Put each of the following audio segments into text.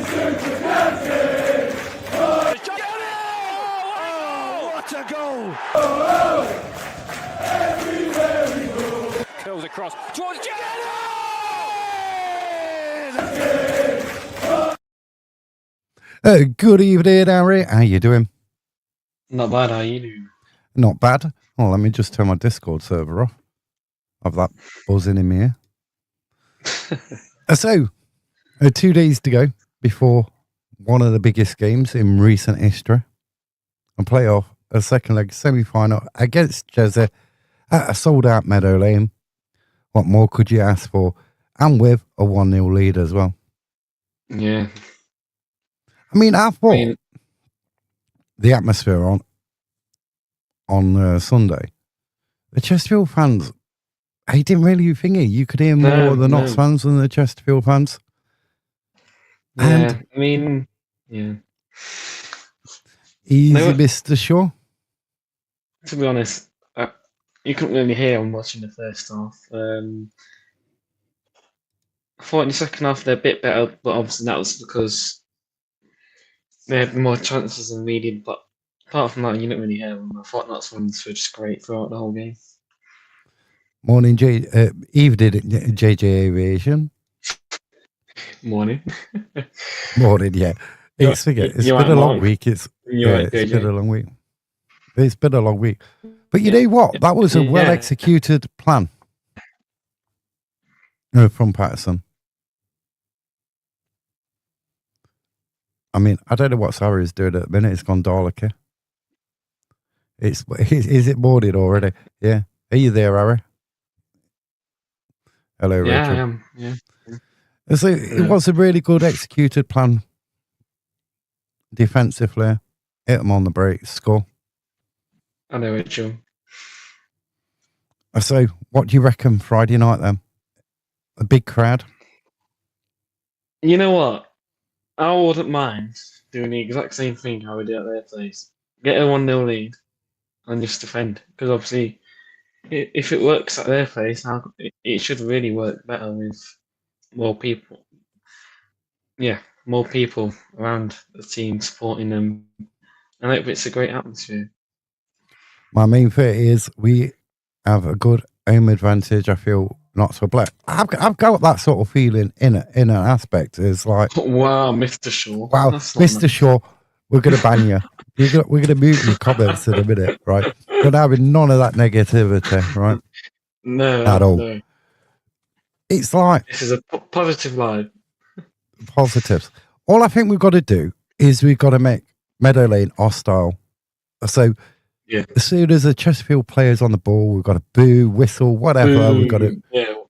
What a goal! Curls across towards Good evening, Harry. How you doing? Not bad, how you doing? Not bad. Oh, let me just turn my Discord server off. I've that buzzing in my ear. So, 2 days to go before one of the biggest games in recent history. And play off a second leg semi-final against Chelsea at a sold-out Meadow Lane. What more could you ask for? And with a 1-0 lead as well. Yeah. I mean, I thought the atmosphere on Sunday, the Chesterfield fans, I didn't really think it. You could hear more of the Notts fans than the Chesterfield fans. Yeah, I mean, yeah. Easy, Mr. Shaw. To be honest, you couldn't really hear them watching the first half. I thought in the second half they're a bit better, but obviously that was because they had more chances than we did. But apart from that, you didn't really hear them. I thought Notts fans were just great throughout the whole game. Morning, Eve did it, JJ Aviation. Morning. Morning, yeah. It's been a long week. It's been a long week. It's been a long week. But you know what? That was a well-executed plan from Patterson. I mean, I don't know what Sarah's doing at the minute. It's gone Dalek. Is it morning already? Yeah. Are you there, Harry? Hello, Rachel. Yeah, I am. Yeah. So it was a really good executed plan defensively. Hit them on the break, score. I know, Rachel. So, what do you reckon Friday night then? A big crowd? You know what? I wouldn't mind doing the exact same thing how we did at their place. Get a 1-0 lead and just defend. Because obviously, if it works at their place, it should really work better with more people. Yeah, more people around the team supporting them. And I hope it's a great atmosphere. My main fear is we have a good home advantage. I feel not so black. I've got that sort of feeling in an aspect. It's like, wow, Mr. Shaw. Wow, Mr. Shaw, we're going to ban you. We're going to mute your comments in a minute, right? We're not having none of that negativity, right? No, at all. No. It's like this is a positive live. Positives. All I think we've got to do is we've got to make Meadow Lane hostile. So as soon as the Chesterfield players on the ball, we've got to boo, whistle, whatever. We've got to,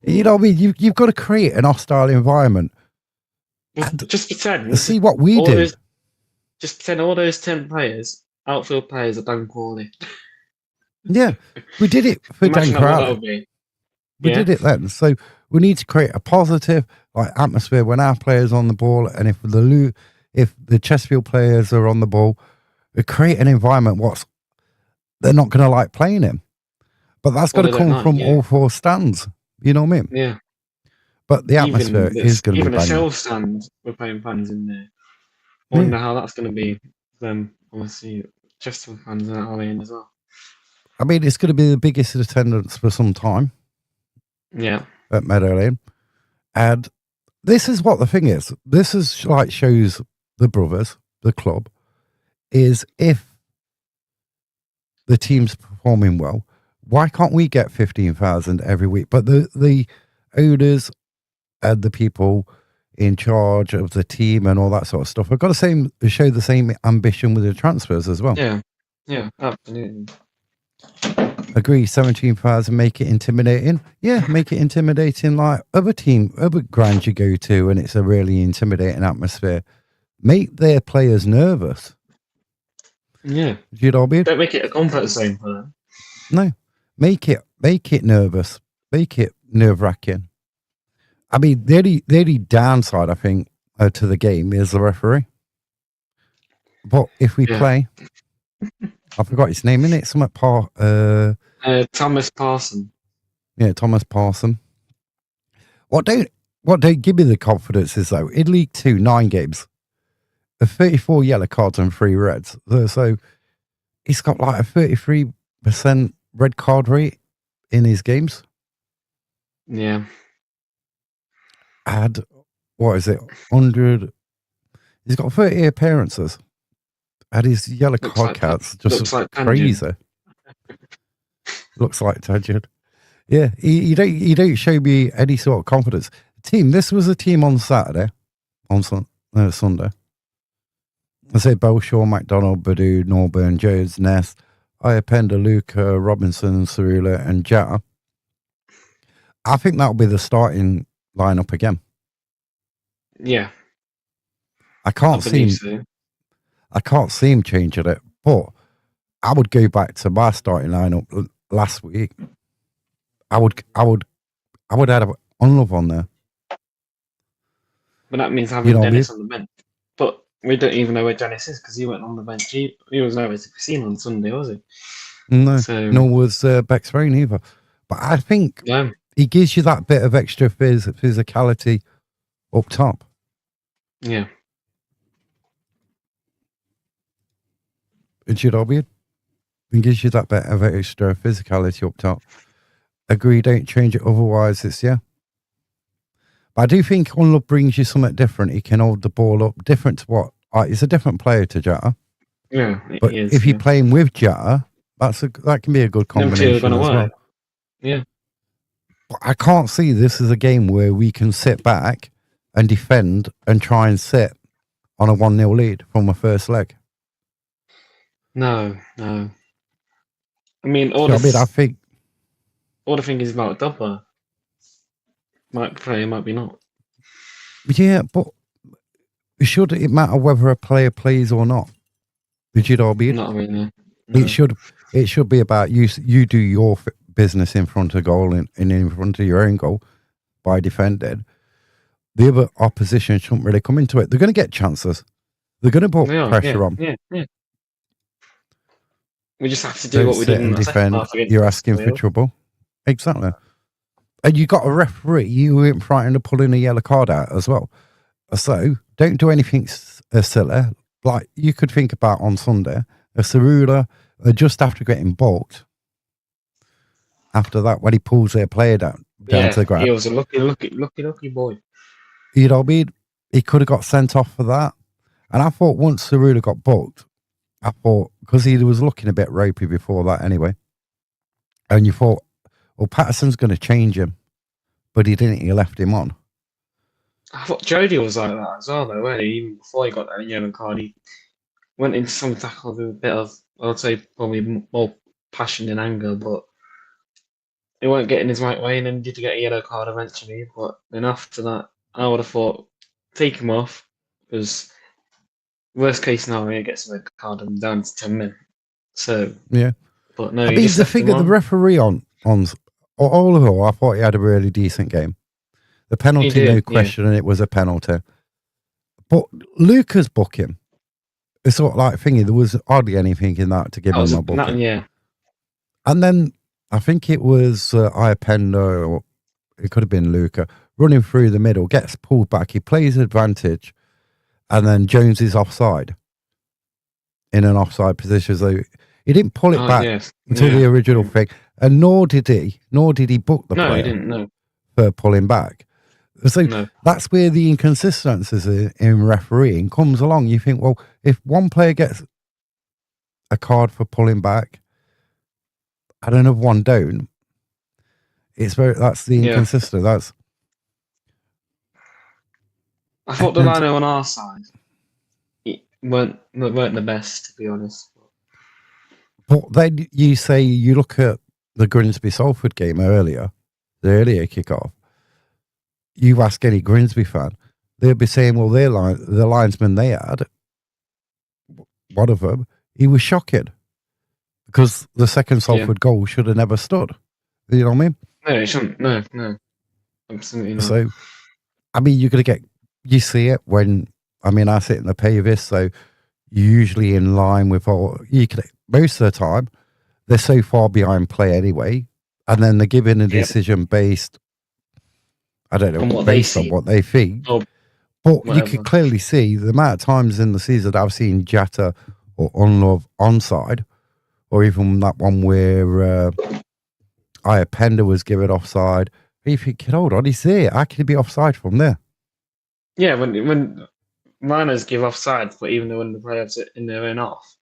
you know what I mean? You've got to create an hostile environment. Just pretend. See what we do. Just pretend all those 10 players, outfield players, are Dan Crawley. Yeah, we did it for Dan Crowley. We did it then. So we need to create a positive atmosphere when our players are on the ball, and if the Chesterfield players are on the ball, we create an environment they're not going to like playing in. But that's got to come from all four stands. You know what I mean? Yeah. But the atmosphere is going to be even the Shell stand, we're playing fans in there. I wonder how that's going to be. Then obviously Chesterfield fans are in as well. I mean, it's going to be the biggest attendance for some time. Yeah. At Meadow Lane. And this is what the thing is. This is shows the brothers, the club, is if the team's performing well, why can't we get 15,000 every week? But the owners and the people in charge of the team and all that sort of stuff have got to show the same ambition with the transfers as well. Yeah, absolutely. Agree, 17,000, make it intimidating. Yeah, make it intimidating like other grounds you go to, and it's a really intimidating atmosphere. Make their players nervous. Yeah. Do you know what I mean? Don't make it a comfort zone for them. No. Make it nervous. Make it nerve-wracking. I mean, the only downside, I think, to the game is the referee. But if we play... I forgot his name, innit? Thomas Parson. Yeah, Thomas Parson. What don't give me the confidence is though, in League 2, 9 games, 34 yellow cards and 3 reds. So he's got like a 33% red card rate in his games. Yeah. Had, what is it, 100? He's got 30 appearances. Had his yellow card counts just looks like crazy. Looks like Tangent. Yeah, you don't show me any sort of confidence. Team, this was a team on Saturday, on Sunday. I say Belshaw, McDonald, Badu, Norburn, Jones, Ness, Iapenda, Luca, Robinson, Cerula, and Jata. I think that'll be the starting lineup again. Yeah. I can't see him changing it, but I would go back to my starting lineup last week. I would add Unlove on there. But that means having Dennis on the bench. But we don't even know where Dennis is because he went on the bench. He was nowhere to be seen on Sunday, was he? No, nor was Bex Rain either. But I think he gives you that bit of extra physicality up top. Yeah. It should obvious. It gives you that bit of extra physicality up top. Agree, don't change it, otherwise it's But I do think Unlove brings you something different. He can hold the ball up, different to what he's a different player to Jata. Yeah, but if you're playing with Jata, that can be a good combination as well. Yeah. But I can't see this as a game where we can sit back and defend and try and sit on a 1-0 lead from the first leg. No. I mean, I think all the thing is about Dubber. Might play, might be not. Yeah, but should it matter whether a player plays or not? Did you know? Not really. No. It should be about you do your business in front of goal and in front of your own goal by defending. The other opposition shouldn't really come into it. They're going to get chances. They're going to put pressure on. Yeah. We just have to do what we did in the second half. You're asking for trouble. Exactly. And you got a referee, you weren't frightened of pulling a yellow card out as well. So don't do anything silly. Like you could think about on Sunday, a Cerula just after getting balked. After that, when he pulls their player down to the ground. He was a lucky boy. You know what I mean? He could have got sent off for that. And I thought once Cerula got balked, I thought, because he was looking a bit ropey before that anyway. And you thought, well, Patterson's going to change him, but he didn't. He left him on. I thought Jody was like that as well, though, wasn't he? Even before he got that yellow card, he went into some tackle with a bit of, I would say, probably more passion and anger, but he weren't getting his right way, and then did get a yellow card eventually. But then after that, I would have thought, take him off, because worst case scenario, he gets a red card and down to 10 men. So, yeah. But no, I mean, the thing that the referee on all of all, I thought he had a really decent game. The penalty, no question, and it was a penalty. But Luca's booking, it's sort of like thingy, there was hardly anything in that to give him a booking. Yeah. And then I think it was Iapenda, or it could have been Luca, running through the middle, gets pulled back, he plays advantage, and then Jones is offside in an offside position. So he didn't pull it back to the original thing, and nor did he book the player. No, he didn't. No, for pulling back. So that's where the inconsistencies in refereeing comes along. You think, well, if one player gets a card for pulling back and another one don't, that's the inconsistency. That's. I thought the lino on our side weren't the best, to be honest. But then you say you look at the Grimsby Salford game earlier, the earlier kickoff. You ask any Grimsby fan, they'll be saying, well, the linesman they had, one of them, he was shocking because the second Salford goal should have never stood. You know what I mean? No, it shouldn't. No, absolutely not. So, I mean, you see it when, I sit in the Pavis, so you're usually in line with most of the time, they're so far behind play anyway, and then they're giving a decision based, I don't know, based on what they think. But you whatever. could clearly see the amount of times in the season that I've seen Jetta or Unlove onside, or even that one where Iapenda was given offside. You think, hold on, he's there. How can he be offside from there? Yeah, when miners give offside, but even though when the players are in their own off,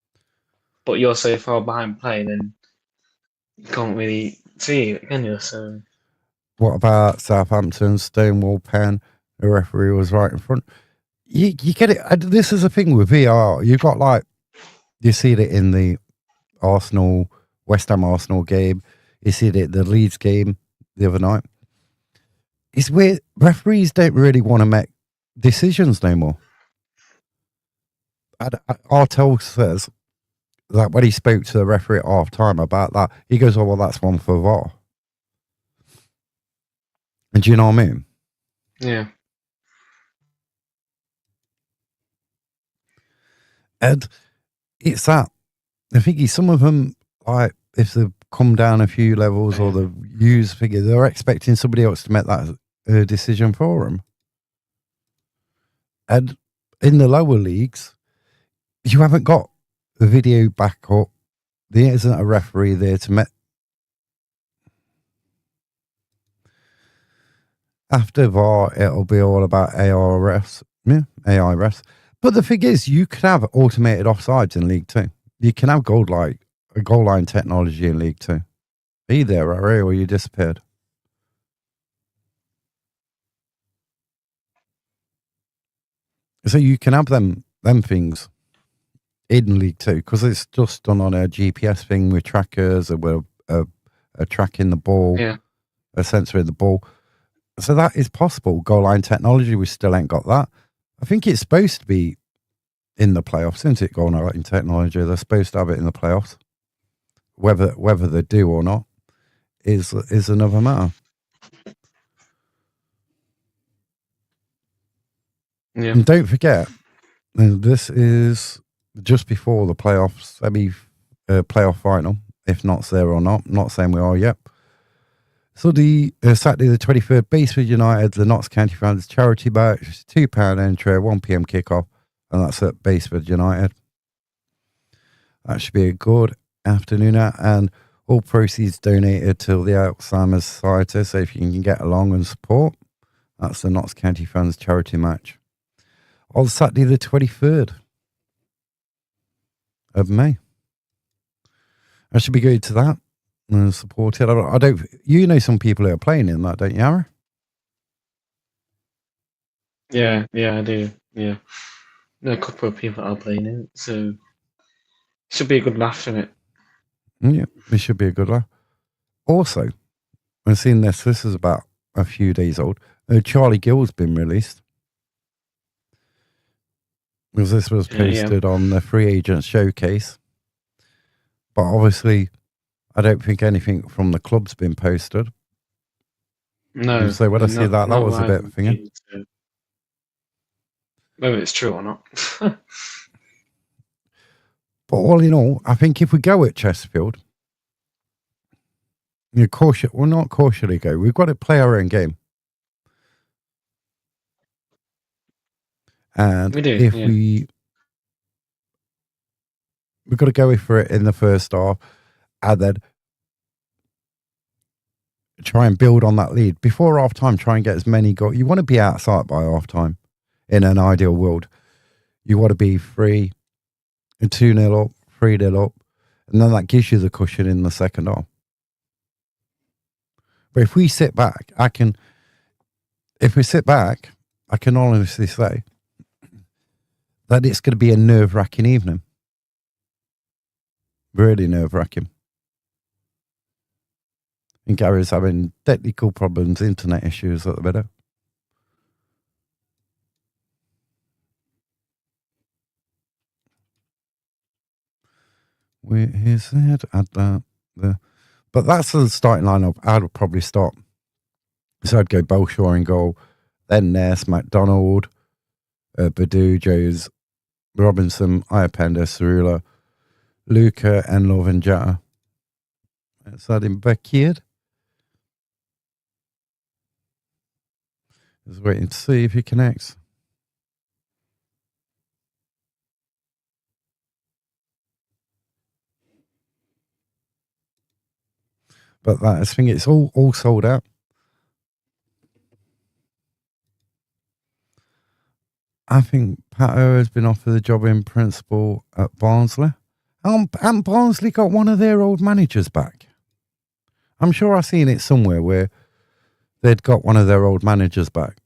but you're so far behind play, then you can't really see it, can you? So What about Southampton, Stonewall Pen? The referee was right in front. You get it. This is a thing with VAR. You got like, you see it in the West Ham Arsenal game. You see it at the Leeds game the other night. It's weird. Referees don't really want to make decisions no more. Artel says that when he spoke to the referee at half time about that, he goes, "Oh well, that's one for VAR." And do you know what I mean? yeah, And it's that. I think some of them, like, if they've come down a few levels or the use figure, they're expecting somebody else to make that decision for them. And in the lower leagues, you haven't got the video backup. There isn't a referee there to make. After VAR, it'll be all about ARS. Yeah, AI refs. But the thing is, you could have automated offsides in League Two. You can have goal line technology in League Two. Be there, Harry, or you disappeared. So you can have them things in League Two because it's just done on a GPS thing with trackers and with a tracking the ball, yeah, a sensor in the ball. So that is possible. Goal line technology, we still ain't got that. I think it's supposed to be in the playoffs, isn't it? Goal line technology, they're supposed to have it in the playoffs. Whether they do or not is another matter. yeah, And don't forget, this is just before the playoffs, playoff final, if not there or not. I'm not saying we are yet. So the Saturday the 23rd, Baseford United, the Notts County fans charity match, £2 entry, 1 p.m. kickoff, and that's at Baseford United. That should be a good afternoon, and all proceeds donated to the Alzheimer's Society. So if you can get along and support, that's the Notts County fans charity match on Saturday the 23rd of May. I should be going to that and support it. I don't. You know some people who are playing in that, don't you, Aaron? yeah, I do. Yeah, there are a couple of people that are playing it, so should be a good laugh in it. Yeah, it should be a good laugh. Also, I've seen this. This is about a few days old. Charlie Gill's been released. Because this was posted on the free agent showcase. But obviously, I don't think anything from the club's been posted. No. So when I see that was a bit thingy. Whether it's true or not. But all in all, I think if we go at Chesterfield, not cautiously go. We've got to play our own game. And we do, if yeah. we've got to go for it in the first half and then try and build on that lead. Before half time, try and get as many goals. You want to be outside by half time in an ideal world. You want to be 2-0 up, 3-0 up, and then that gives you the cushion in the second half. But if we sit back, I can honestly say that it's going to be a nerve-wracking evening. Really nerve-wracking. And Gary's having technical problems, internet issues at the minute. Here's that, add that, there. But that's the starting lineup. I would probably start. So I'd go Belshaw in goal, then Ness, McDonald, Badu, Joes, Robinson, Iapenda, Cerula, Luca, and Love Jata. Let's add in Bekir. Just waiting to see if he connects. But that's the thing, it's all sold out. I think Pato has been offered the job in principle at Barnsley. And Barnsley got one of their old managers back. I'm sure I've seen it somewhere where they'd got one of their old managers back.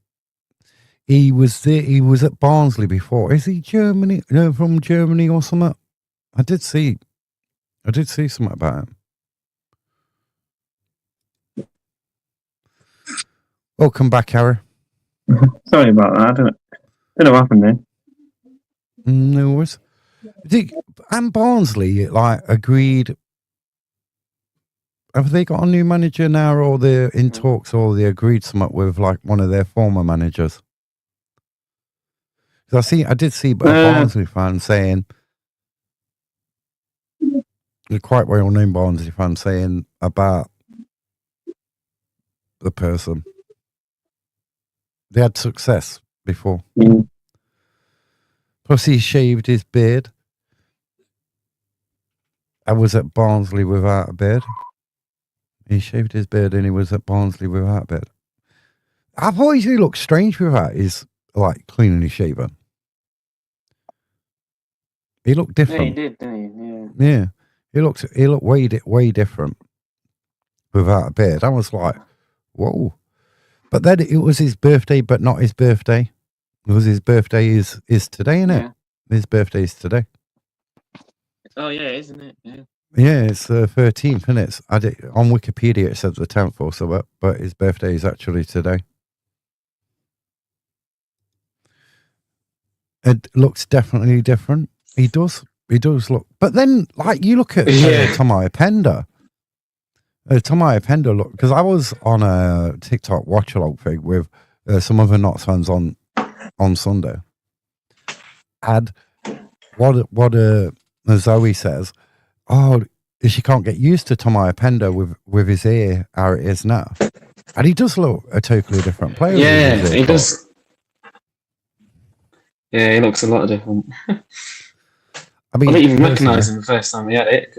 He was there, he was at Barnsley before. Is he Germany? No, from Germany or something? I did see something about him. Welcome back, Harry. Sorry about that. I don't know what happened there. No worries. And Barnsley, like, agreed. Have they got a new manager now, or they're in talks, or they agreed something with like one of their former managers? Because I did see a Barnsley fan saying, a quite well-known Barnsley fan saying about the person. They had success before. Mm. Plus, he shaved his beard. I was at Barnsley without a beard. He shaved his beard and he was at Barnsley without a beard. I've always he looked strange without his, like, cleanly shaven. He looked different. Yeah, he did, didn't he? Yeah. He looked way different without a beard. I was like, whoa. But then it was his birthday, but not his birthday. Because his birthday is today, isn't it? Yeah. His birthday is today. Oh, yeah, isn't it? Yeah. Yeah, it's the 13th, isn't it? On Wikipedia it says the 10th or so, but his birthday is actually today. It looks definitely different. He does look. But then, like, you look at Tomai Penda. Tomai Penda, look, because I was on a TikTok watch-along thing with some other Notts fans on Sunday. And what Zoe says, oh, she can't get used to Tomai Penda with his ear how it is now. And he does look a totally different player. Yeah, he does. Yeah, he looks a lot different. I mean, I didn't even recognise him the first time he had it.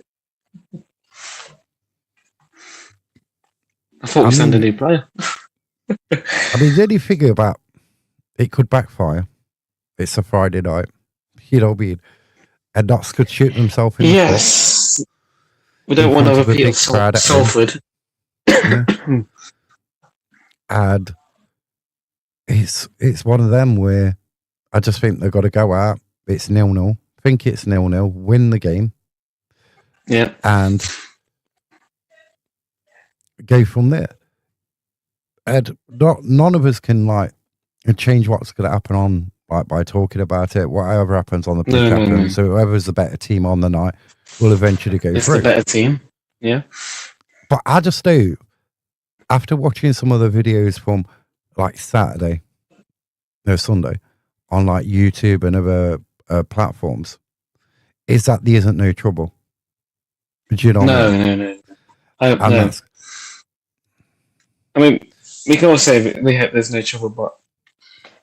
I thought we signed a new player. I mean, the only figure about it could backfire. It's a Friday night. You know what I mean? And Notts could shoot themselves in the foot. We don't want to repeat Salford. Yeah. And it's one of them where I just think they've got to go out. It's 0-0. Think it's 0-0. Win the game. Yeah. And go from there. And none of us can, like, change what's going to happen on, like, by talking about it. Whatever happens on the pitch happens. No. So whoever's the better team on the night will eventually go through. It's the better team. Yeah. But I just know, after watching some of the videos from, like, Sunday on, like, YouTube and other platforms, is that there isn't no trouble. Do you know? No. I mean, we can all say that we hope there's no trouble, but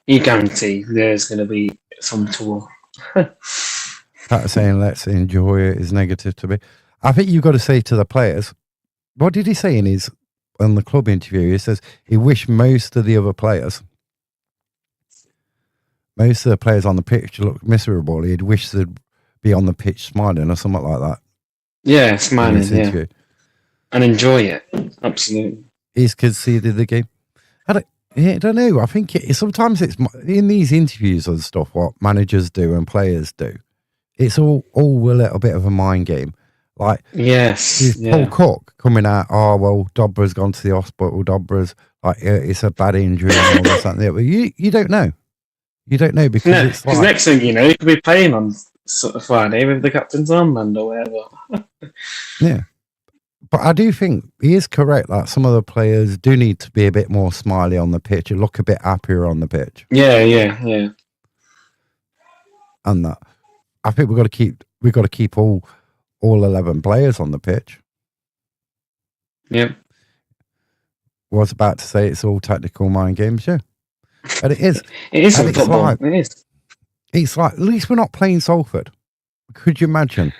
you guarantee there's going to be some trouble. That saying let's enjoy it is negative to me. I think you've got to say to the players, what did he say on the club interview? He says he wished most of the players on the pitch looked miserable. He'd wish they'd be on the pitch smiling or something like that. Yeah, smiling, yeah. And enjoy it. Absolutely. He's conceded the game. I don't know. I think sometimes it's in these interviews and stuff, what managers do and players do. It's all a little bit of a mind game. Like, yes, Paul Cook coming out, oh, well, Dobra's gone to the hospital. Dobra's, like, it's a bad injury and all this and that. But you don't know. You don't know because it's like... next thing you know, you could be playing on sort of Friday with the captain's armband or whatever. Yeah. But I do think he is correct that some of the players do need to be a bit more smiley on the pitch and look a bit happier on the pitch. Yeah. And that, I think we've got to keep all 11 players on the pitch. Yeah. Was about to say it's all tactical mind games, yeah. But it is. It is football. Like, it is. It's like, at least we're not playing Salford. Could you imagine?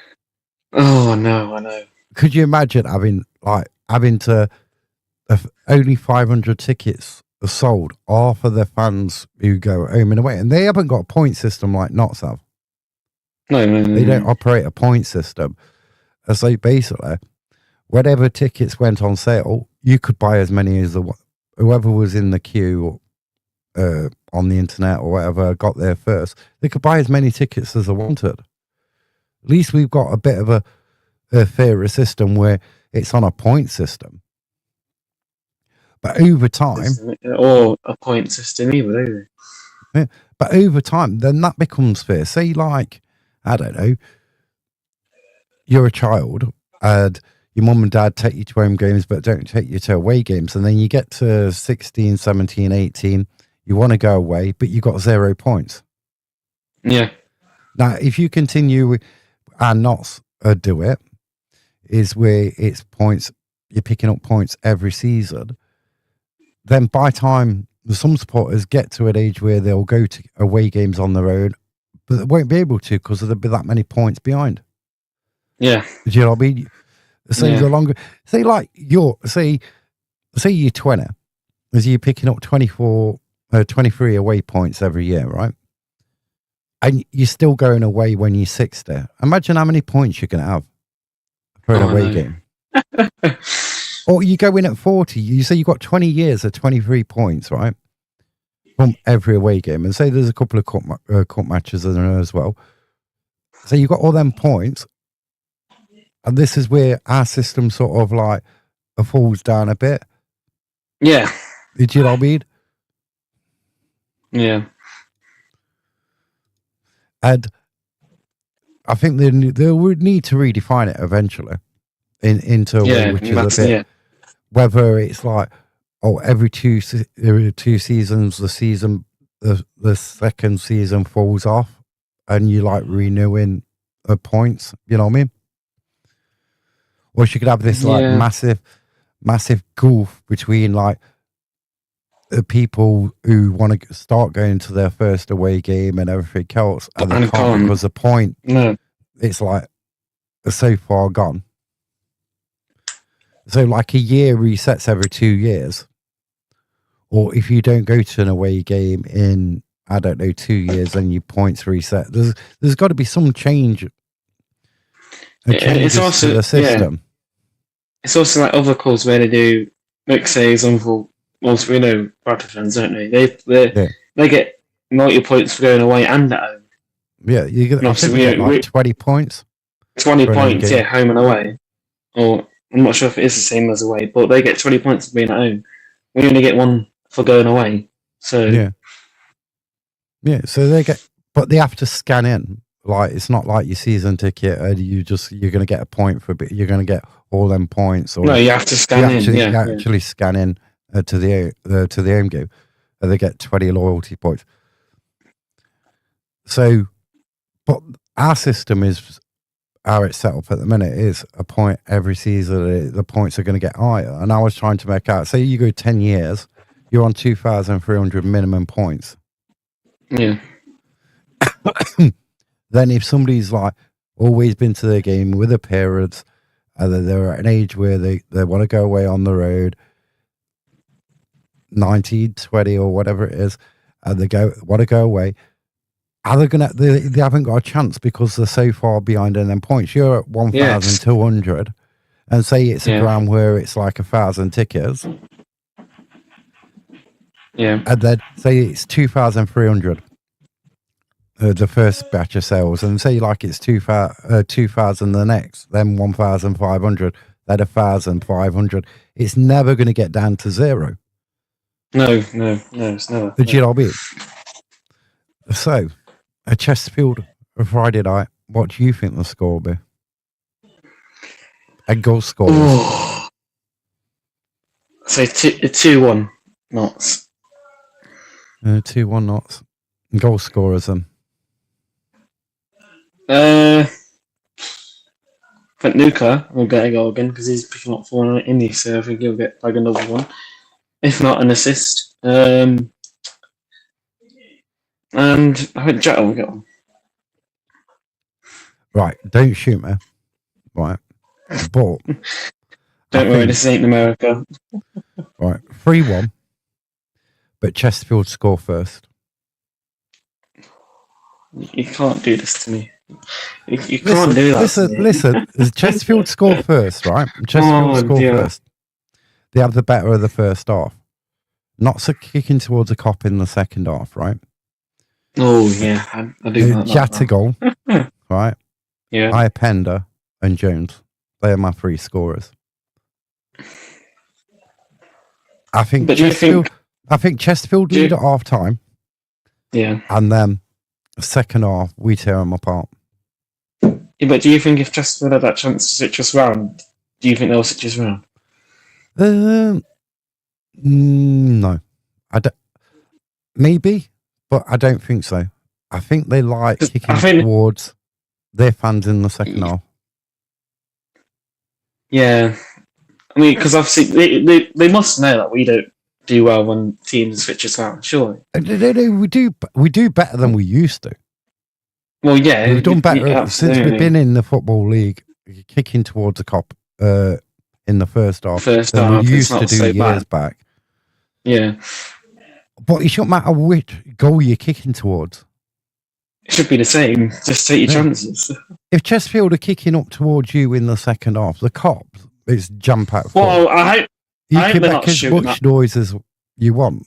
Oh, no, I know. Could you imagine having, like, having to only 500 tickets are sold are for the fans who go home and away, and they haven't got a point system like Notts have. No. They don't operate a point system. So basically, whatever tickets went on sale, you could buy as many as whoever was in the queue on the internet or whatever got there first. They could buy as many tickets as they wanted. At least we've got a bit of a fairer system where it's on a point system. But over time, or a point system either, do they? yeah, but over time, then that becomes fair. Say, like, I don't know, you're a child and your mum and dad take you to home games but don't take you to away games, and then you get to 16, 17, 18, you want to go away, but you got 0 points. Yeah. Now, if you continue and not do it, is where it's points, you're picking up points every season, then by time some supporters get to an age where they'll go to away games on their own, but they won't be able to because there'll be that many points behind. Yeah. Do you know what I mean? So the longer, say you're 20, as you're picking up 23 away points every year, right? And you're still going away when you're 60. Imagine how many points you're going to have for an away game. Or you go in at 40, you say you've got 20 years of 23 points, right? From every away game. And say there's a couple of cup matches in there as well. So you've got all them points. And this is where our system sort of like falls down a bit. Yeah. Do you know what I mean? Yeah. And I think they would need to redefine it eventually into a way which is a bit, whether it's like, every two seasons, the second season falls off and you like renewing points, you know what I mean? Or you could have this like massive gulf between like the people who want to start going to their first away game and everything else, and they can't because the point, it's like so far gone. So like a year resets every 2 years, or if you don't go to an away game in, I don't know, 2 years, then your points reset. There's got to be some change. It's also to the system. It's also like other clubs where they do, like say example, most we know Bradford fans, don't they? They get multi-points for going away and at home. Yeah, you get, like 20 points. 20 points, home and away. Or I'm not sure if it is the same as away, but they get 20 points for being at home. We only get 1 for going away. So yeah. So they get, but they have to scan in. Like it's not like your season ticket, and you're going to get a point for a bit. You're going to get all them points. Or no, you have to scan in. You actually scan in to the home game, and they get 20 loyalty points. So, but our system is how it's set up at the minute is a point every season. The points are going to get higher, and I was trying to make out. Say you go 10 years, you're on 2,300 minimum points. Yeah. Then if somebody's like always been to their game with their parents, and they're at an age where they want to go away on the road, 19, 20 or whatever it is, and they want to go away, are they gonna? They haven't got a chance because they're so far behind in them points. You're at 1,200, and say it's a ground where it's like 1,000 tickets. Yeah, and then say it's 2,300. The first batch of sales, and say like it's 2,000 the next, then 1,500, then 1,500. It's never going to get down to 0. No, it's never. Do you know what I mean? So, a Chesterfield Friday night, what do you think the score will be? And goal scorers. Say 2-1 Notts. 2-1 Notts. And goal scorers then. I think Nuka will get a goal again because he's picking up 4 in these, so I think he'll get like another one. If not, an assist. And I think Jack will get one. Right, don't shoot me. Right. But Don't worry, this ain't America. Right, 3-1. But Chesterfield score first. You can't do this to me. You can't do that to me. Listen. Chesterfield score first, right? Chesterfield score first. They have the better of the first half. Not so kicking towards a cop in the second half, right? Oh, yeah. I do that. Jatagol, right? Yeah. Iapenda and Jones. They are my 3 scorers. I think Chesterfield lead at half time. Yeah. And then second half, we tear them apart. Yeah, but do you think if Chesterfield had that chance to switch us round, do you think they'll switch us round? No. I don't. Maybe, but I don't think so. I think they like kicking towards their fans in the second half. Yeah. I mean, because obviously they must know that we don't do well when teams switch us out, surely. We do better than we used to. Well, yeah. We've done better since we've been in the Football League, kicking towards a cop in the first half than we used to do years back. Yeah. But it shouldn't matter which goal you're kicking towards. It should be the same. Just take your chances. If Chesterfield are kicking up towards you in the second half, the cops, it's jump out. Well, I hope they're not as shooting much noise as you want.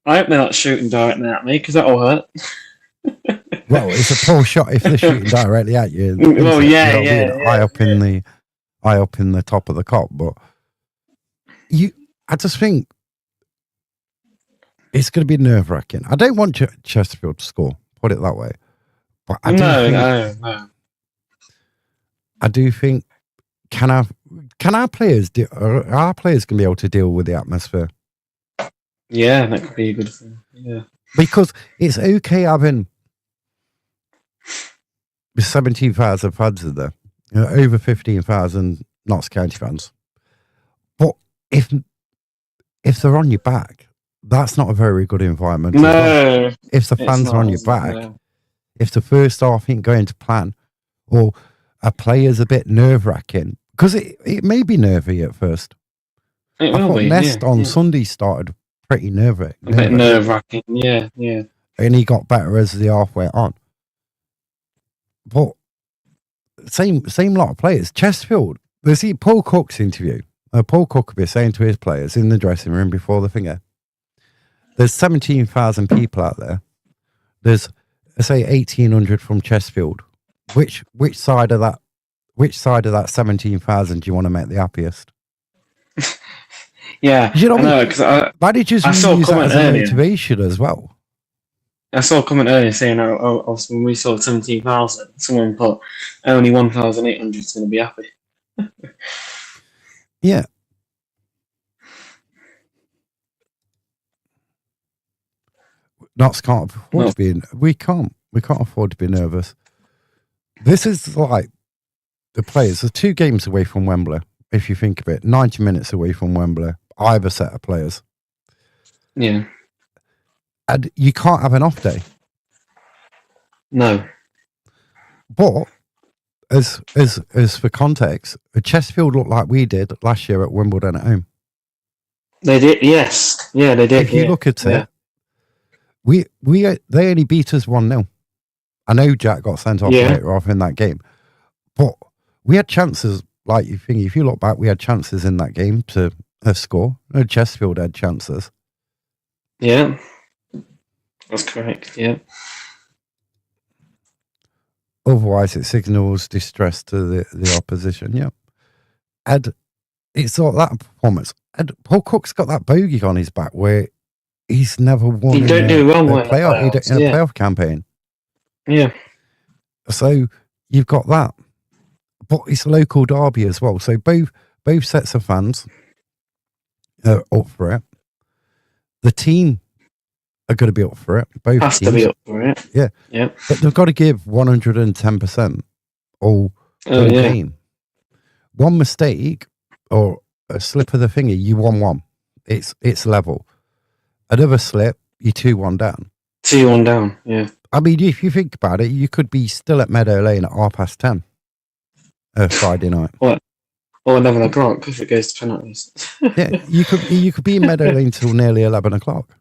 I hope they're not shooting directly at me, because that'll hurt. Well, it's a poor shot if they're shooting directly at you. Well, yeah. High up in the top of the cop, but I just think it's going to be nerve wracking. I don't want Chesterfield to score. Put it that way. But I No. I do think can our players are our players going to be able to deal with the atmosphere? Yeah, that could be a good thing. Yeah, because it's okay having 17,000 fans in there, over 15,000 Notts County fans. But if they're on your back, that's not a very good environment. No, if the fans are on your back, if the first half ain't going to plan, or a player's a bit nerve wracking, because it may be nervy at first. I thought Nest on Sunday started pretty nerve-wracking. A bit nerve-wracking, yeah. And he got better as the half went on. But same lot of players. Chesterfield, there's Paul Cook's interview. Paul Cook will be saying to his players in the dressing room before the finger, there's 17,000 people out there. There's, say, 1,800 from Chesterfield. Which side of that 17,000 do you want to make the happiest? Yeah, you know, because managers use that as a motivation as well. I saw a comment earlier saying, when we saw 17,000, someone put only 1,800 is going to be happy. Yeah. Notts can't afford to be. We can't afford to be nervous. This is like the players. There's 2 games away from Wembley. If you think of it, 90 minutes away from Wembley, either set of players. Yeah. And you can't have an off day. No. But as for context, Chesterfield looked like we did last year at Wimbledon at home. They did, yes. Yeah, they did. If you look at it, they only beat us 1-0. I know Jack got sent off later off in that game, but we had chances. Like you think, if you look back, we had chances in that game to score. Chesterfield had chances. Yeah, that's correct. Yeah. Otherwise, it signals distress to the opposition. Yeah, and it's all that performance. And Paul Cook's got that bogey on his back where he's never won in a playoff campaign. Yeah. So you've got that. But it's a local derby as well. So both sets of fans are up for it. The team are going to be up for it. Both has teams. To be up for it. Yeah. Yeah. But they've got to give 110% all game. One mistake or a slip of the finger, you 1-1. It's level. Another slip, you 2-1 down. 2-1 down, yeah. I mean, if you think about it, you could be still at Meadow Lane at 10:30. Friday night. What? or 11 o'clock if it goes to penalties. Yeah, you could be in Meadow Lane till nearly 11 o'clock,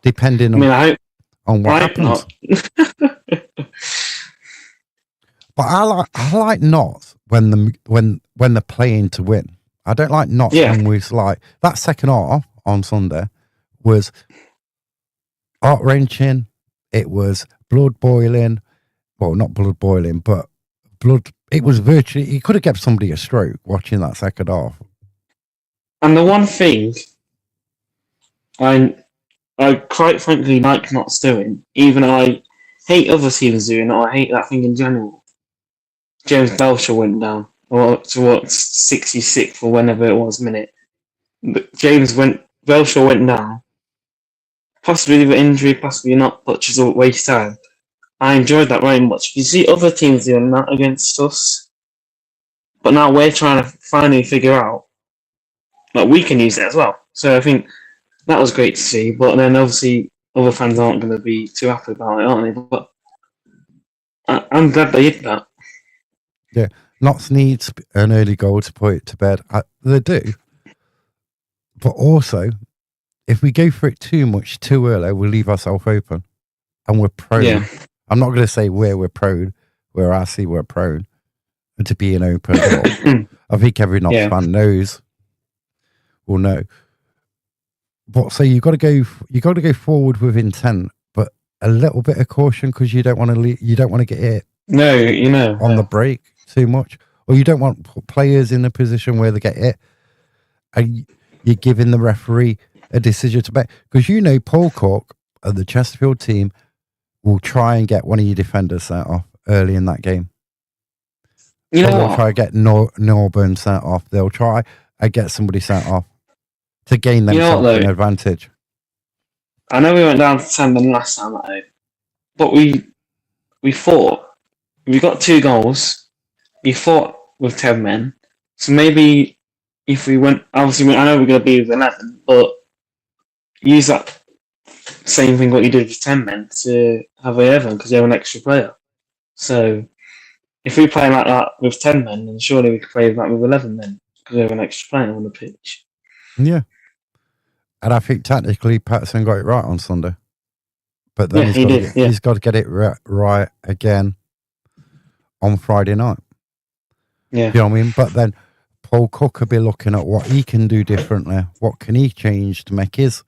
depending I mean, I on what hope happens. not. But I like Notts when they're playing to win. I don't like Notts when we like that second half on Sunday was heart wrenching. It was blood boiling. Well, not blood boiling, but blood. It was virtually. You could have given somebody a stroke watching that second half. And the one thing I quite frankly like Notts doing, even though I hate other teams doing it, or I hate that thing in general. James Belcher went down, or to what 66th or whenever it was minute. But Belcher went down. Possibly with injury, possibly not, but just a waste time. I enjoyed that very much. You see other teams doing that against us, but now we're trying to finally figure out that we can use it as well. So I think that was great to see. But then obviously other fans aren't going to be too happy about it, aren't they? But I'm glad they did that. Yeah, Notts needs an early goal to put it to bed. They do, but also if we go for it too much too early, we'll leave ourselves open, and we're prone. Yeah. I'm not going to say where we're prone, where I see we're prone, and to be an open door. I think every Notts fan will know. But so you got to go forward with intent, but a little bit of caution because you don't want to get it. No, on the break too much, or you don't want players in a position where they get it, and you're giving the referee a decision to make, because Paul Cook and the Chesterfield team will try and get one of your defenders sent off early in that game. They'll try to get Norburn sent off. They'll try and get somebody sent off to gain themselves an advantage. I know we went down to 10 men last time, but we fought. We got 2 goals. We fought with 10 men. So maybe if we went, obviously I know we're going to be with 11, but use that same thing what you did with 10 men to have 11 because you have an extra player. So if we play like that with 10 men, then surely we could play that with 11 men because we have an extra player on the pitch. Yeah. And I think technically Patterson got it right on Sunday. But then he's got to get it right again on Friday night. Yeah. You know what I mean? But then Paul Cook could be looking at what he can do differently. What can he change to make his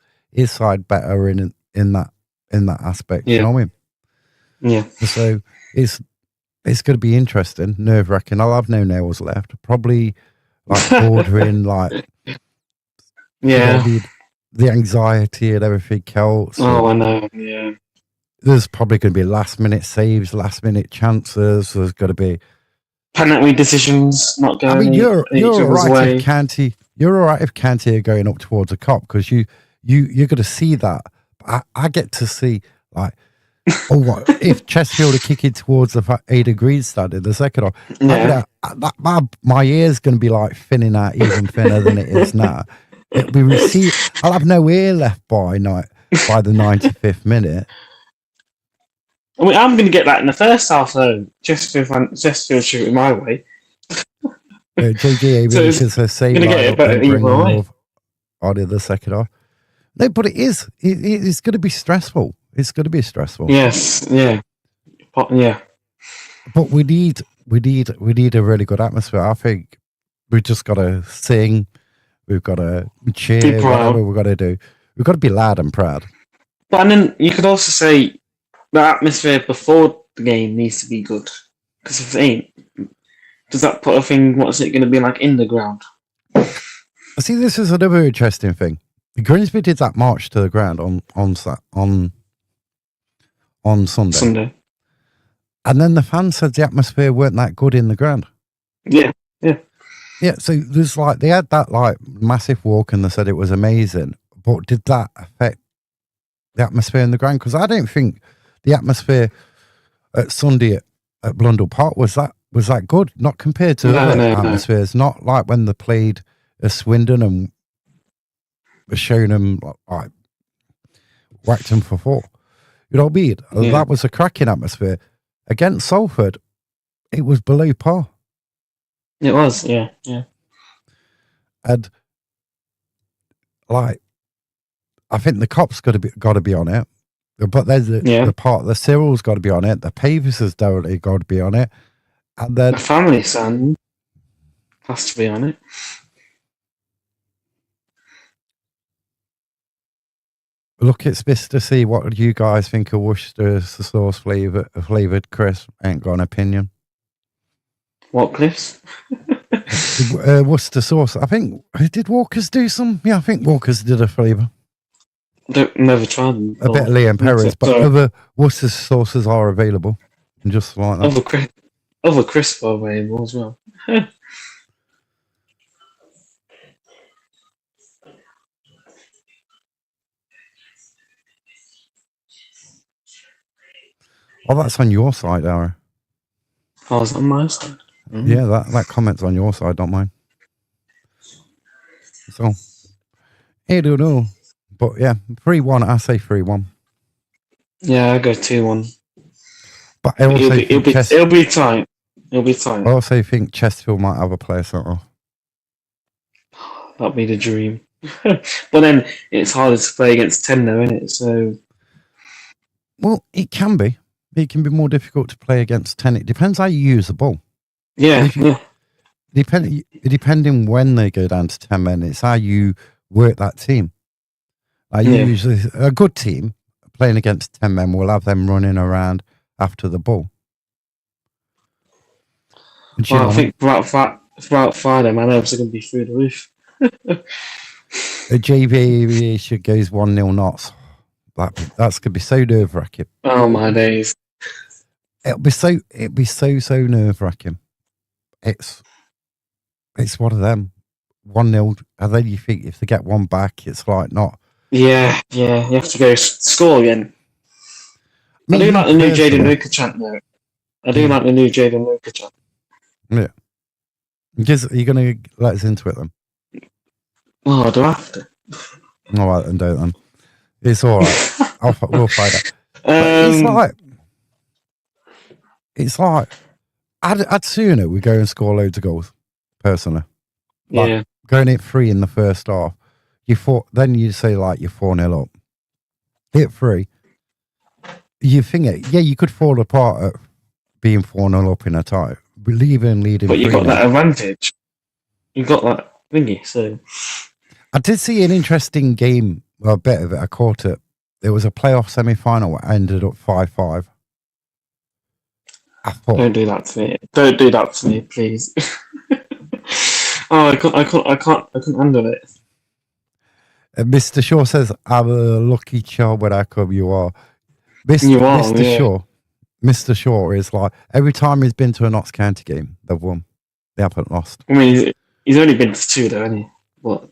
side better in that aspect? Yeah. You know what I mean? Yeah. So it's going to be interesting, nerve-wracking. I'll have no nails left. Probably like bordering, like the anxiety and everything else. Oh, I know. Yeah. There's probably going to be last-minute saves, last-minute chances. There's going to be penalty decisions not going. I mean, you're all right if Canty. You're all right if Canty are going up towards the cop because you're going to see that. I get to see like, what if Chesterfield are kicking towards the 8 degrees stand in the second half? Yeah. My ear's going to be like thinning out even thinner than it is now. It'll be received. I'll have no ear left by the 95th minute. I mean, I'm going to get that in the first half, though. Chesterfield shoot it my way. JG because they're saying going to get it better either way. On in the second half. No, but it is. It's going to be stressful. It's going to be stressful. Yes. Yeah. Yeah. But we need a really good atmosphere. I think we've just got to sing. We've got to cheer. Whatever we've got to do. We've got to be loud and proud. But then you could also say the atmosphere before the game needs to be good. Because if it ain't, does that put a thing? What's it going to be like in the ground? See, this is another interesting thing. Grimsby did that march to the ground on Sunday. And then the fans said the atmosphere weren't that good in the ground. Yeah. So there's they had that massive walk and they said it was amazing. But did that affect the atmosphere in the ground? Because I don't think the atmosphere at Sunday at Blundell Park was that good. Not compared to other atmospheres. No. Not like when they played at Swindon and showing them whacked them for 4. You know what I mean? Yeah. That was a cracking atmosphere. Against Salford, it was below par. It was, yeah. And like, I think the cop's got to be on it, but there's the part the Cyril's got to be on it. The Pavis has definitely got to be on it, and then The family son has to be on it. look at Mr. C. What do you guys think of Worcester sauce flavored crisp? Ain't got an opinion. What, Cliffs? Worcester sauce. I think did Walker's do some? Yeah, I think Walker's did a flavour. Never tried them. A bit of Liam Perez, but other Worcester sauces are available, and just like that. Other crisps are available as well. Oh, that's on your side, Ara. Oh, is that on my side? Yeah, that comment's on your side, not mine. So, I don't know. But yeah, 3-1. I say 3-1. Yeah, I go 2-1. But I also it'll be tight. It'll be tight. I also think Chesterfield might have a player sent off. That'd be the dream. But then it's harder to play against 10 though, isn't it? So, well, it can be. It can be more difficult to play against 10. It depends how you use the ball. Yeah. Depending when they go down to 10 men, it's how you work that team. Usually, a good team playing against 10 men will have them running around after the ball. Well, I think throughout Friday, my nerves are going to be through the roof. A JV aviation goes 1-0 knots. That's going to be so nerve wracking. Oh my days! It'll be so nerve wracking. It's one of them 1-0, and then you think if they get one back, it's like not. Yeah. You have to go score again. I do like the new Jaden Luca chant though. I do like the new Jaden Luca chant. Yeah. Are you going to let us into it then? Oh, do I have to? All right, then don't then. It's all right. We'll find out. It's like I'd sooner we go and score loads of goals. Personally, going at 3 in the first half, then you say like you're 4-0 up. Hit 3. You think you could fall apart at being 4-0 up in a tie, leading. But you got that advantage. You got that thingy. So I did see an interesting game. Well, a bit of it. I caught it. There was a playoff semi-final that ended up 5-5. Don't do that to me. Don't do that to me, please. I couldn't handle it. Mr. Shaw says, "I'm a lucky child when I come. You are." Mr. Shaw. Mr. Shaw is like every time he's been to a Notts County game, they've won. They haven't lost. I mean, he's only been to 2 though, hasn't he? But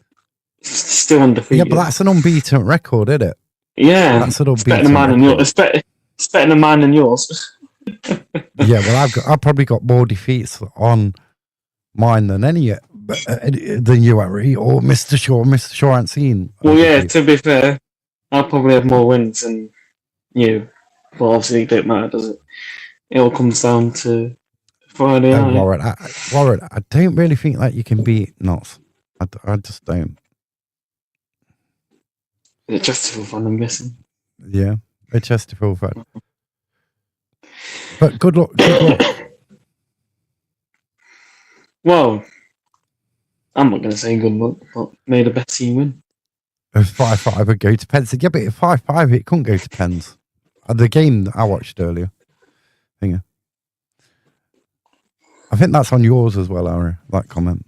still undefeated. Yeah, but that's an unbeaten record, isn't it? Yeah, that's an unbeaten. It's better than mine and yours. It's better than mine and yours. Yeah, well, I've probably got more defeats on mine than than you, Harry, or Mr. Shaw. Mr. Shaw ain't seen. Well, yeah. To be fair, I'll probably have more wins than you, but obviously it don't matter, does it? It all comes down to Friday night. Warren, I don't really think that you can beat Notts. I just don't. Is it Chesterfield fan I'm guessing? Yeah, a Chesterfield fan. But good luck. Well, I'm not going to say good luck, but may the best team win. 5-5 would go to Pens. Yeah, but 5-5, it couldn't go to Pens. The game that I watched earlier. I think that's on yours as well, Aaron, that comment.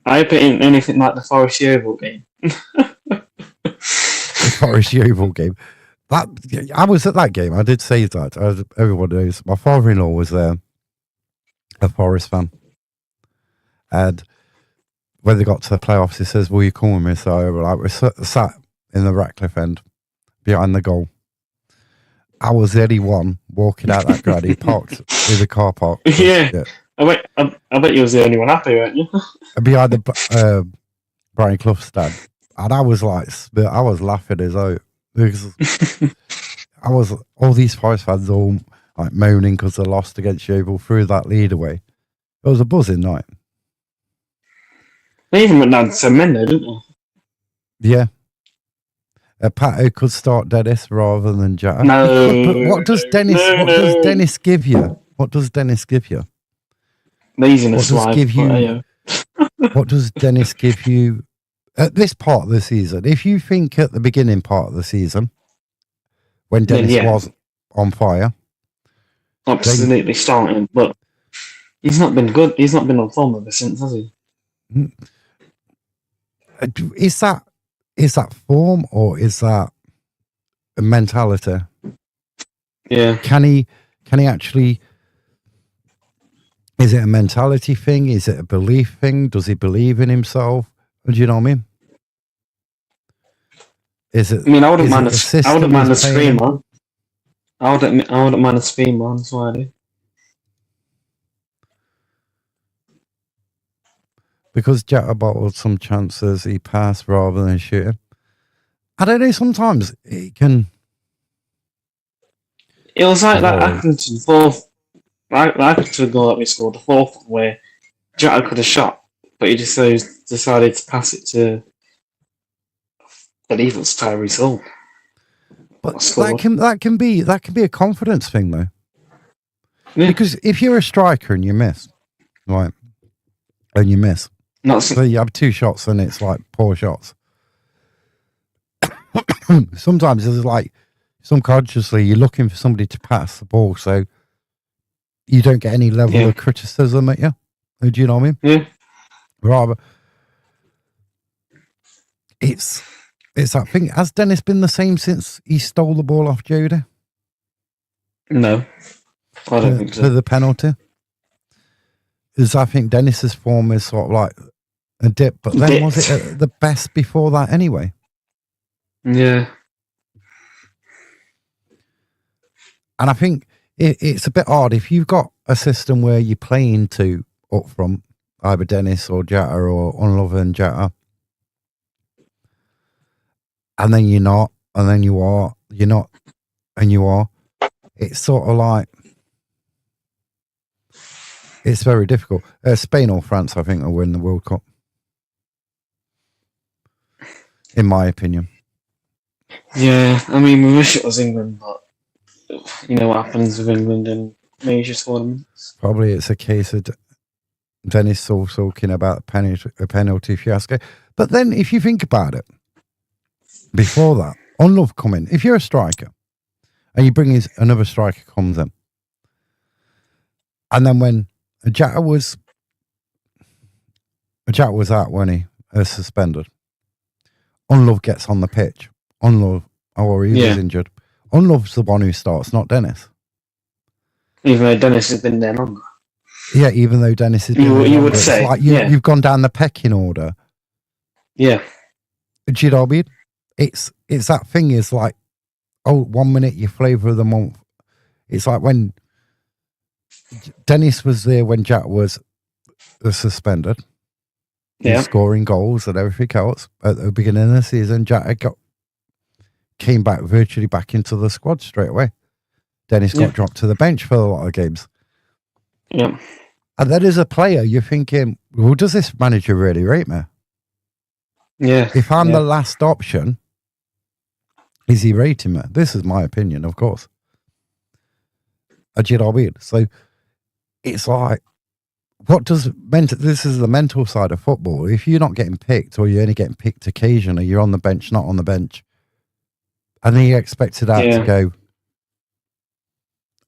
I put in anything like the Forest Yeovil game. The Forest Yeovil game. I was at that game. I did say that. Everyone knows. My father-in-law was a Forest fan. And when they got to the playoffs, he says, "Will you come with me?" So we sat in the Ratcliffe end behind the goal. I was the only one walking out that ground. He parked in the car park. Yeah. I bet you was the only one happy, weren't you? Behind the Brian Clough stand. And I was laughing as out. Because all these Forest fans all like moaning because they lost against Yeovil, threw that lead away. It was a buzzing night. They even went down to 10 men, though, didn't they? Yeah. Pato could start Dennis rather than Jata. No. But what does Dennis? No, what does no. Dennis give you? What does Dennis give you? Laziness What does wise, give you- but, yeah. What does Dennis give you at this part of the season? If you think at the beginning part of the season, when Then, Dennis yeah. was on fire, Absolutely starting, but he's not been good. He's not been on form ever since, has he? is that form or is that a mentality? Yeah. Can he actually? Is it a mentality thing? Is it a belief thing? Does he believe in himself? Do you know what I mean? Is it? I mean, I wouldn't is mind it a system screamer. he's playing in? I wouldn't mind a screamer. That's why I do. Because Jetta bottled some chances, he passed rather than shooting. I don't know. Sometimes it can. It was like that Oh. Accrington fourth. Like Accrington goal that we scored, the fourth, where Jetta could have shot, but he just decided to pass it to. I believe it was Tyrese Hall. But scored. that can be a confidence thing though. Yeah. Because if you're a striker and you miss, right, and you miss, Not so you have two shots and it's like poor shots. Sometimes it's like subconsciously you're looking for somebody to pass the ball, so you don't get any level of criticism at you. Do you know what I mean? Yeah. Rather, it's that thing. Has Dennis been the same since he stole the ball off Jody? No, I don't think For so. the penalty. Because I think Dennis's form is sort of like a dip, but then was it the best before that anyway? Yeah. And I think it's a bit odd if you've got a system where you're playing two up front, either Dennis or Jetta or Unlove and Jetta, and then you're not, and then you are, you're not, and you are. It's sort of like it's very difficult. Spain or France, I think, will win the World Cup, in my opinion. Yeah, I mean, we wish it was England, but you know what happens with England in major tournaments. Probably it's a case of Dennis still talking about a penalty fiasco. But then if you think about it, before that, on Love coming, if you're a striker and you bring another striker comes in, and then when Jata was out when he suspended, Unlove gets on the pitch. Unlove, he was injured. Unlove's the one who starts, not Dennis. Even though Dennis has been there longer. Yeah, even though Dennis is. You would say, like you've gone down the pecking order. Yeah. Do you know what I mean? It's that thing is like, 1 minute your flavour of the month. It's like when Dennis was there when Jack was suspended. Yeah. Scoring goals and everything else at the beginning of the season. Jack came back virtually back into the squad straight away. Dennis got dropped to the bench for a lot of games. Yeah. And then as a player, you're thinking, well, does this manager really rate me? Yeah. If I'm the last option, is he rating me? This is my opinion, of course. Do you know what I mean? So it's like, this is the mental side of football. If you're not getting picked or you're only getting picked occasionally, you're on the bench, not on the bench. And then you're expected out to go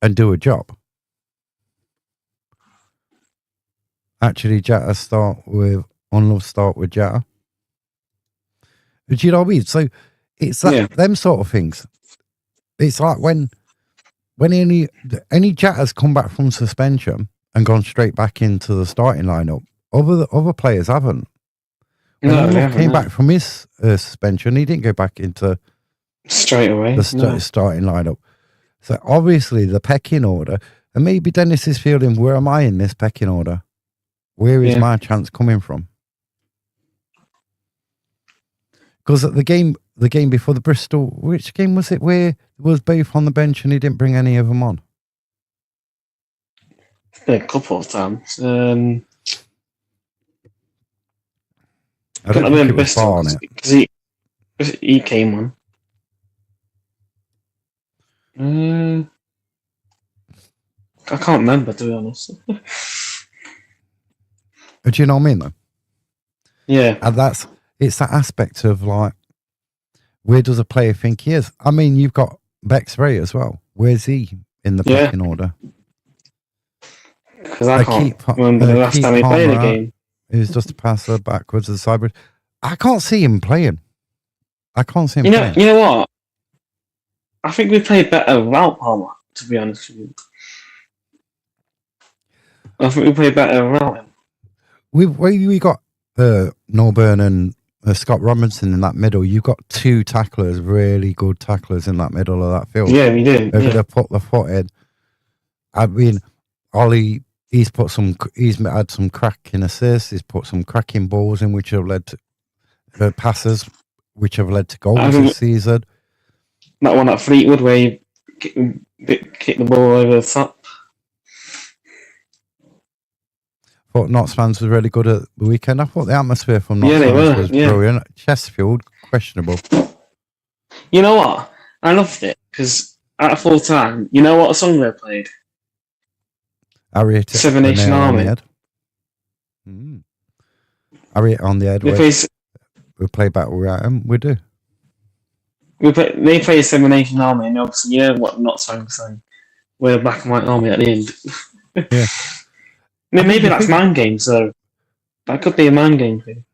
and do a job. Actually, Jata start with Jata. Do you know what I mean? So it's them sort of things. It's like when any Jata's come back from suspension and gone straight back into the starting lineup. Other players haven't. When he came back from his suspension, he didn't go back into straight away the starting lineup. So obviously the pecking order, and maybe Dennis is feeling, where am I in this pecking order? Where is my chance coming from? Because at the game before the Bristol, which game was it where it was both on the bench and he didn't bring any of them on? been a couple of times. I Couldn't don't have think been it was far on Bristol it. because he came on. I can't remember, to be honest. Do you know what I mean, though? Yeah. And it's that aspect of, like, where does a player think he is? I mean, you've got Bexray as well. Where's he in the pecking order? Because I can't remember the last time he played a game. He's just a passer backwards to the sideboard. I can't see him playing. Playing. You know what? I think we played better without Palmer, to be honest with you. I think we played better without him. We got Norburn and Scott Robinson in that middle. You've got two tacklers, really good tacklers in that middle of that field. Yeah, we did. They're going to put the foot in. I mean, Ollie, he's had some cracking assists. He's put some cracking balls in, which have led to passes, which have led to goals this season. That one at Fleetwood where he kicked the ball over the top. Thought Notts fans were really good at the weekend. I thought the atmosphere from Notts fans was brilliant. Chesterfield, questionable. You know what? I loved it because at full time, you know what song they played? Seven Nation Army. Harriet on the head. We play back without him. We do. They play Seven Nation Army, and obviously, you know what Notts fans saying? We're Black and White Army at the end. Yeah. Maybe that's mind games, though. That could be a mind game thing.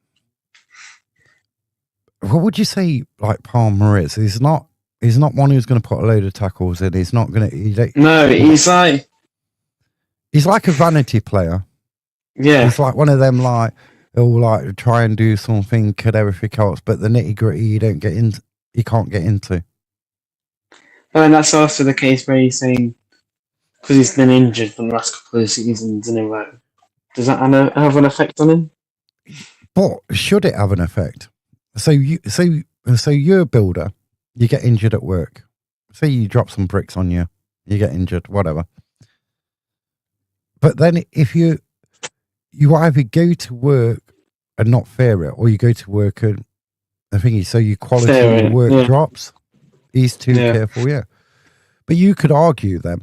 What would you say, like Palmer is? He's not one who's going to put a load of tackles in. He's not going to. No, he's like a vanity player. Yeah, he's like one of them, like he'll like try and do something, cut everything else, but the nitty gritty you don't get in. You can't get into. And that's also the case where he's saying, because he's been injured for the last couple of seasons in a row, does that have an effect on him? But should it have an effect? So you're a builder, you get injured at work. Say you drop some bricks on you, you get injured, whatever. But then if you either go to work and not fear it, or you go to work and the thing is, so your quality of your work drops. He's too careful, But you could argue then,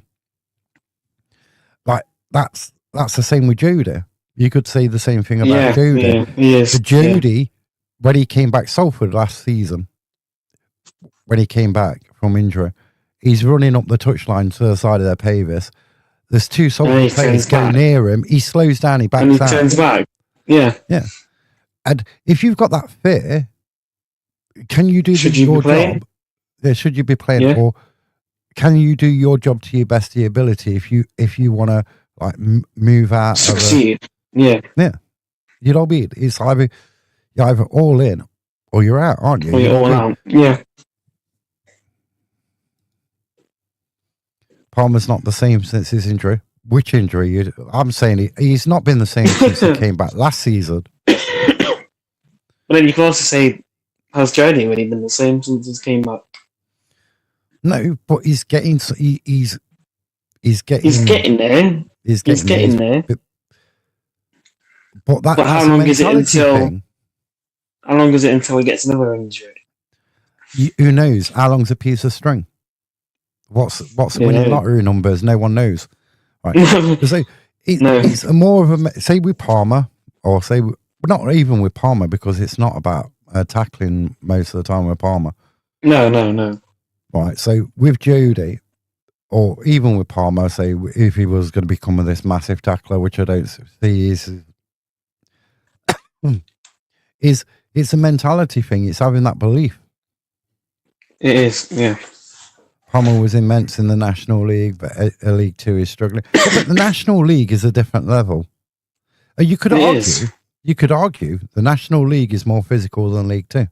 like that's the same with Jody. You could say the same thing about Jody. Yeah, he is. But Jody, when he came back, Salford last season, when he came back from injury, he's running up the touchline to the side of their Pavis. There's two Salford players go near him. He slows down. He backs out. And he turns back. Yeah. And if you've got that fear, can you do your job? Yeah, should you be playing, or can you do your job to your best of your ability? If you want to like move out, succeed, you know what I mean? It's you're either all in or you're out, aren't you? Or you're all out. Yeah. Palmer's not the same since his injury. Which injury? I'm saying he's not been the same since he came back last season. But then you can also say, has Jody really been the same since he came back? No, but he's getting there. He's getting there. But how long is it until? How long is it until he gets another injury? Who knows? How long's a piece of string? What's winning lottery numbers? No one knows. Right. So it's more of a say with Palmer, or say not even with Palmer, because it's not about tackling most of the time with Palmer. No. Right. So with Jody, or even with Palmer, say if he was going to become this massive tackler, which I don't see is it's a mentality thing. It's having that belief. It is, yeah. Palmer was immense in the National League, but League Two is struggling. But the National League is a different level. You could argue the National League is more physical than League Two.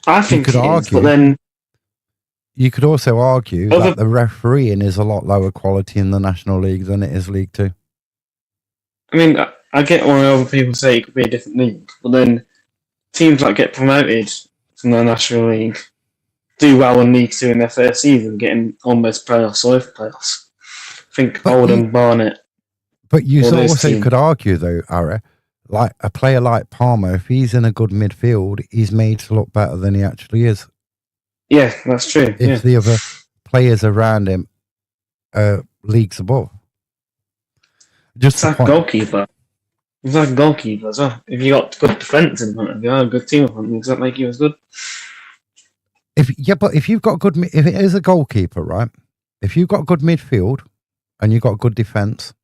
I think you could argue, but then you could also argue that the refereeing is a lot lower quality in the National League than it is League Two. I mean, I get why other people say it could be a different league, but then teams that get promoted from the National League do well in League Two in their first season, getting almost playoffs or playoffs. think But Oldham, Barnet. But you All those also teams. could argue, though, Ara, like a player like Palmer, if he's in a good midfield, he's made to look better than he actually is. Yeah, that's true. If the other players around him are leagues above. Just It's the like point. goalkeeper. It's like goalkeeper as well. If you got good defence in front of you, a good team in front of you, does that make you as good? But if you've got if it is a goalkeeper, right? If you've got good midfield and you've got good defence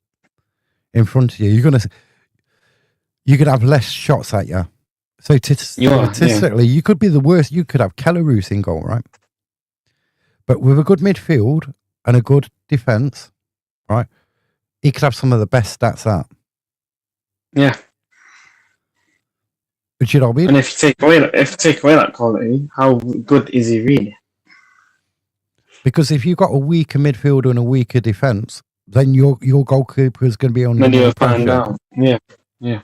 in front of you, you could have less shots at you. So statistically, you could be the worst. You could have Kelleroos in goal, right? But with a good midfield and a good defence, right, he could have some of the best stats out. Yeah. But you know what I mean? And if you take away that quality, how good is he really? Because if you've got a weaker midfield and a weaker defence, then your goalkeeper is going to be under more pressure. Down. Yeah.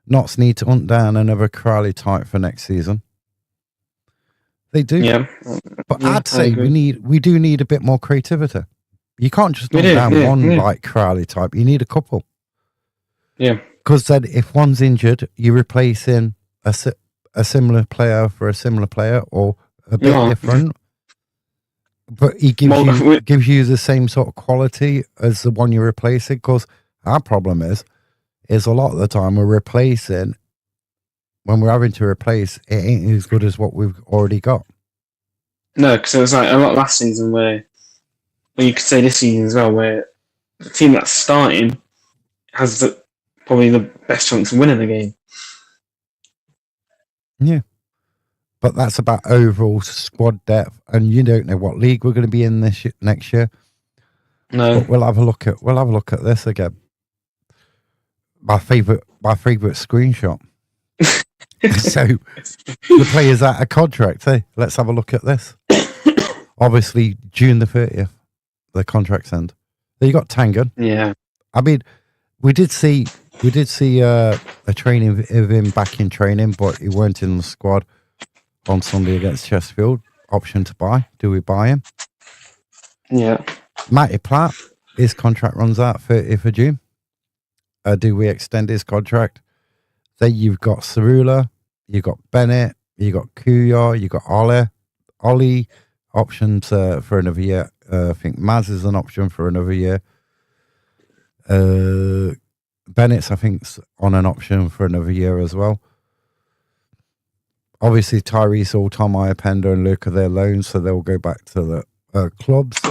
Notts need to hunt down another Crowley type for next season. They do. Yeah. But Yeah, I'd say we do need a bit more creativity. You can't just hunt down one like Crowley type. You need a couple. Yeah. Because then if one's injured, you're replacing a similar player for a similar player or a bit different. But he gives you the same sort of quality as the one you're replacing. Because our problem is a lot of the time when we're having to replace, it ain't as good as what we've already got. No, because it was like a lot last season where you could say this season as well, where the team that's starting has probably the best chance of winning the game. Yeah. But that's about overall squad depth, and you don't know what league we're going to be in next year. No, but we'll have a look at this again. My favorite screenshot. So the players out of contract. Hey, let's have a look at this. Obviously, June the 30th, the contracts end. Then you got Tangan. Yeah. I mean, we did see a training of him back in training, but he weren't in the squad on Sunday against Chesterfield. Option to buy. Do we buy him? Yeah. Matty Platt, his contract runs out 30th of June. Do we extend his contract? Then you've got Cerula, you've got Bennett, you've got Kuya, you've got Ollie, options for another year. I think Maz is an option for another year. Bennett's, I think, on an option for another year as well. Obviously, Tyrese Hall, Tom Iapenda, and Luke are their loans, so they'll go back to the clubs.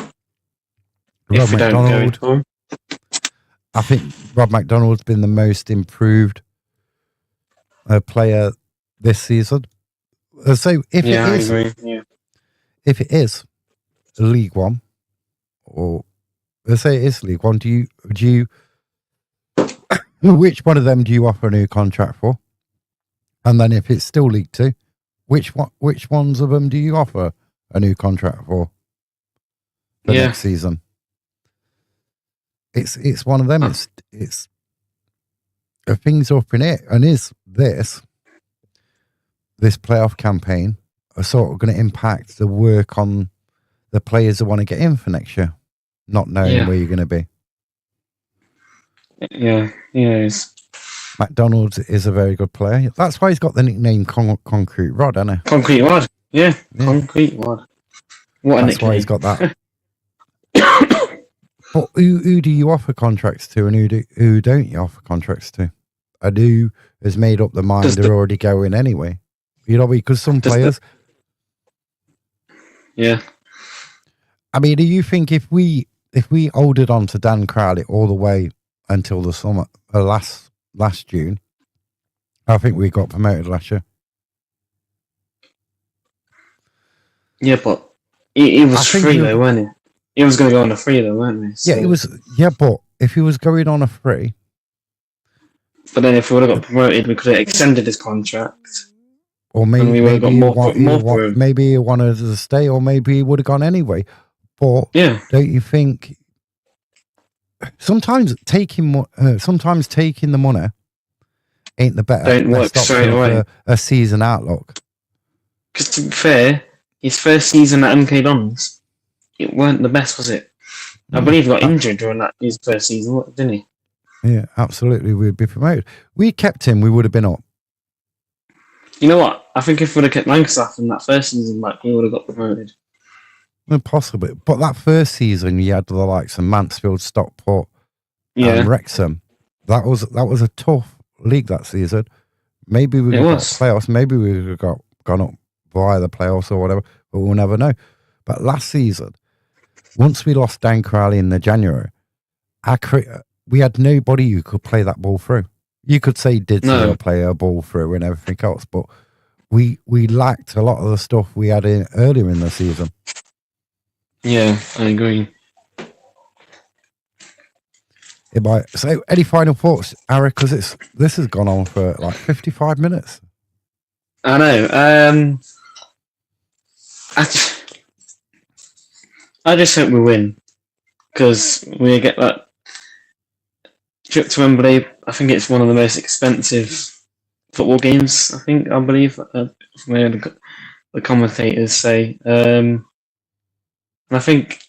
Rob McDonald. I think Rob McDonald's been the most improved player this season. So if it is League One, or let's say it is League One, do you which one of them do you offer a new contract for? And then if it's still League Two, which ones of them do you offer a new contract for next season? It's one of them. It's things up in it, and is this playoff campaign are sort of going to impact the work on the players that want to get in for next year, not knowing where you're going to be. Yeah, he is. McDonald is a very good player. That's why he's got the nickname Concrete Rod, hasn't he? Concrete Rod. Yeah. Concrete Rod. What a nickname. That's why he's got that. But who do you offer contracts to, and who don't you offer contracts to? And who has made up the mind they're already going anyway? You know, because some players. Yeah. I mean, do you think if we holded on to Dan Crowley all the way until the summer, last June, I think we got promoted last year. Yeah, but he was free though, wasn't he? He was going to go on a free though, weren't we? So. Yeah, it was. Yeah, but if he was going on a free, but then if we would have got promoted, we could have extended his contract, or maybe we would have got more. Maybe he wanted to stay, or maybe he would have gone anyway. But don't you think sometimes taking the money ain't the best option for a season outlook? Because to be fair, his first season at MK Dons, it weren't the best, was it? I believe he got injured during his first season, didn't he? Yeah, absolutely. We'd be promoted. We kept him, we would have been up. You know what? I think if we'd have kept Langseth in that first season back, we would have got promoted. Possibly. But that first season, you had the likes of Mansfield, Stockport, and Wrexham. That was a tough league that season. Maybe we got playoffs. Maybe we would have gone up via the playoffs or whatever, but we'll never know. But last season, once we lost Dan Crowley in the January, we had nobody who could play that ball through. You could say Didsey play a ball through and everything else, but we lacked a lot of the stuff we had earlier in the season. Yeah, I agree. So, any final thoughts, Eric? Because this has gone on for like 55 minutes. I know. I just hope we win because we get that trip to Wembley. I think it's one of the most expensive football games. I believe from the commentators say. And I think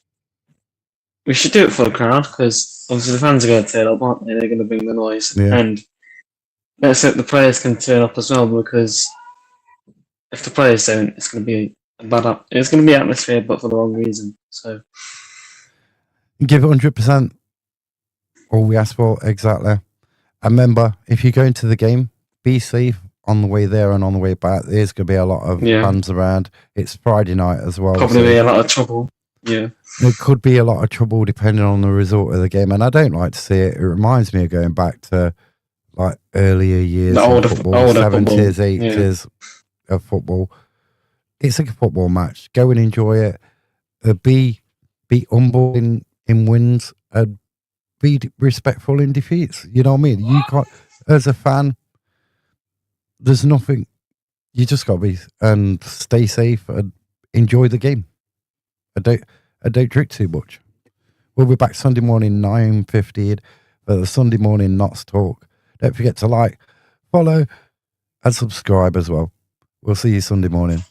we should do it for the crowd because obviously the fans are going to turn up, aren't they? They're going to bring the noise, and let's hope the players can turn up as well because if the players don't, it's going to be it's going to be atmosphere, but for the wrong reason. So give it 100%. All we ask for, exactly. And remember, if you go into the game, be safe on the way there and on the way back. There's going to be a lot of fans around. It's Friday night as well. Probably be a lot of trouble. Yeah. There could be a lot of trouble depending on the result of the game. And I don't like to see it. It reminds me of going back to like earlier years of football, 70s, 80s of football. It's like a football match. Go and enjoy it. Be humble in wins and be respectful in defeats. You know what I mean? You can't, as a fan, there's nothing. You just got to be and stay safe and enjoy the game. I don't drink too much. We'll be back Sunday morning 9:15 for the Sunday morning Knots Talk. Don't forget to like, follow, and subscribe as well. We'll see you Sunday morning.